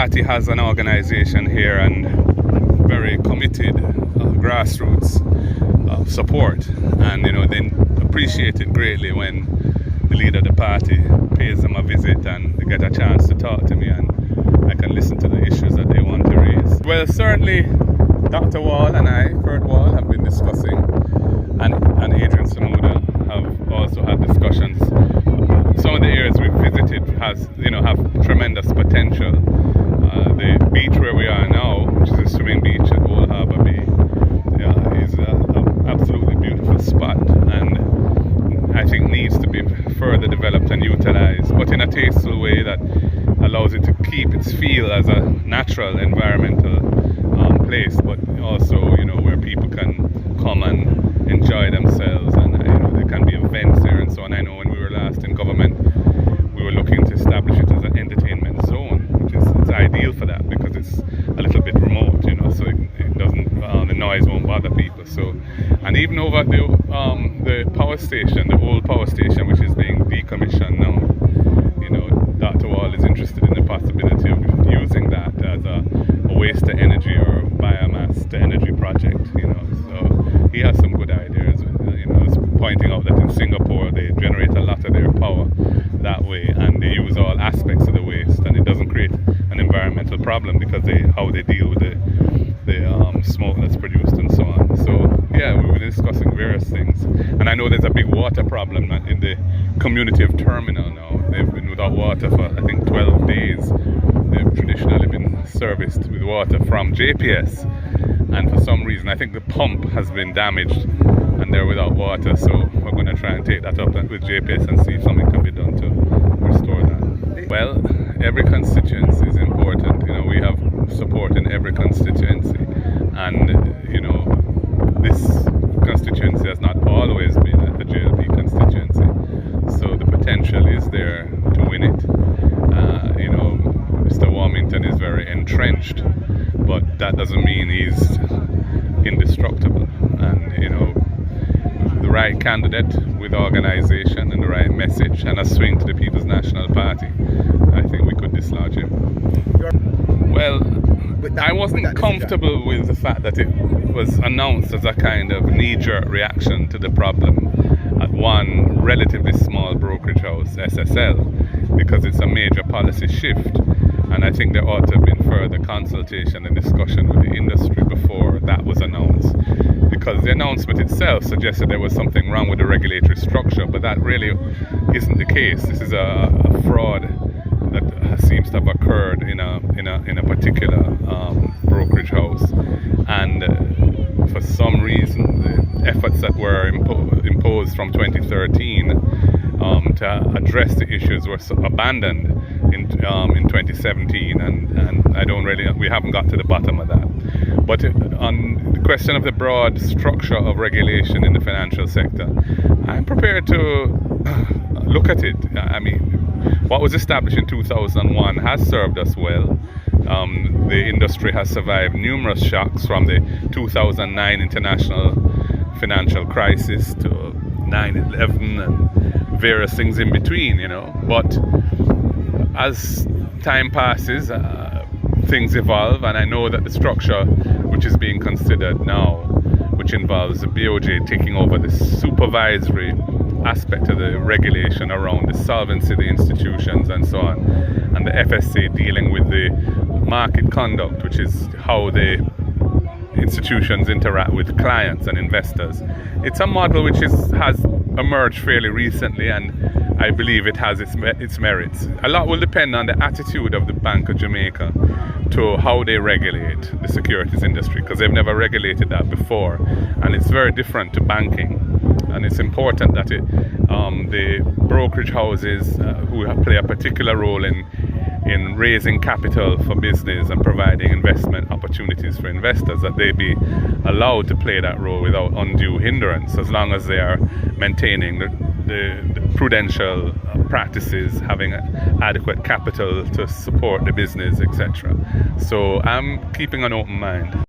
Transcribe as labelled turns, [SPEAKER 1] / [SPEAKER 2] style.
[SPEAKER 1] party has an organization here and very committed grassroots support, and they appreciate it greatly when the leader of the party pays them a visit and they get a chance to talk to me and I can listen to the issues that they want to raise. Well, certainly Dr. Wall and I, Kurt Wall, have been discussing, and Adrian Samuda have also had discussions. Some of the areas we've visited have tremendous potential. The beach where we are now, which is a swimming beach at Old Harbour Bay, is an absolutely beautiful spot, and I think needs to be further developed and utilized, but in a tasteful way that allows it to keep its feel as a natural environmental place, but also where people can come and enjoy themselves, and there can be events there and so on. I know when we were last in government, we were looking to establish it as an entertainment zone, which is ideal for that because it's a little bit remote, so it doesn't, the noise won't bother people. So, and even over at the power station, the old power station, which is being decommissioned now, Dr. Wall is interested in the possibility of using that as a waste to energy or biomass to energy project, so he has some good ideas. Pointing out that in Singapore they generate a lot of their power that way, and they use all aspects of the waste, and it doesn't create an environmental problem because how they deal with the smoke that's produced and so on. So yeah, we've been discussing various things, and I know there's a big water problem in the community of Terminal now. They've been without water for I think 12 days. They've traditionally been serviced with water from JPS, and for some reason I think the pump has been damaged and they're without water, so we're going to try and take that up with JPS and see if something can be done to restore that. Well, every constituency is important. We have support in every constituency, and this constituency has not always been a JLP constituency, so the potential is there to win it. Mr. Warmington is very entrenched, but that doesn't mean he's indestructible, and the right candidate with organization and the right message and a swing to the People's National Party, I think we could dislodge him. Well, I wasn't comfortable with the fact that it was announced as a kind of knee-jerk reaction to the problem at one relatively small brokerage house, SSL, because it's a major policy shift, and I think there ought to have been further consultation and discussion with the industry before that was announced, because the announcement itself suggested there was something wrong with the regulatory structure, but that really isn't the case. This is a fraud that seems to have occurred in a particular brokerage house, and for some reason the efforts that were imposed from 2013 to address the issues were abandoned in 2017, and we haven't got to the bottom of that. But on the question of the broad structure of regulation in the financial sector, I'm prepared to look at it. I mean, what was established in 2001 has served us well. The industry has survived numerous shocks, from the 2009 international financial crisis to 9/11 and various things in between, But as time passes, things evolve, and I know that the structure which is being considered now, which involves the BOJ taking over the supervisory aspect of the regulation around the solvency of the institutions and so on, and the FSA dealing with the market conduct, which is how the institutions interact with clients and investors. It's a model which has emerged fairly recently, and I believe it has its merits. A lot will depend on the attitude of the Bank of Jamaica to how they regulate the securities industry, because they've never regulated that before, and it's very different to banking. And it's important that the brokerage houses who play a particular role in raising capital for business and providing investment opportunities for investors, that they be allowed to play that role without undue hindrance, as long as they are maintaining the prudential practices, having adequate capital to support the business, etc. So I'm keeping an open mind.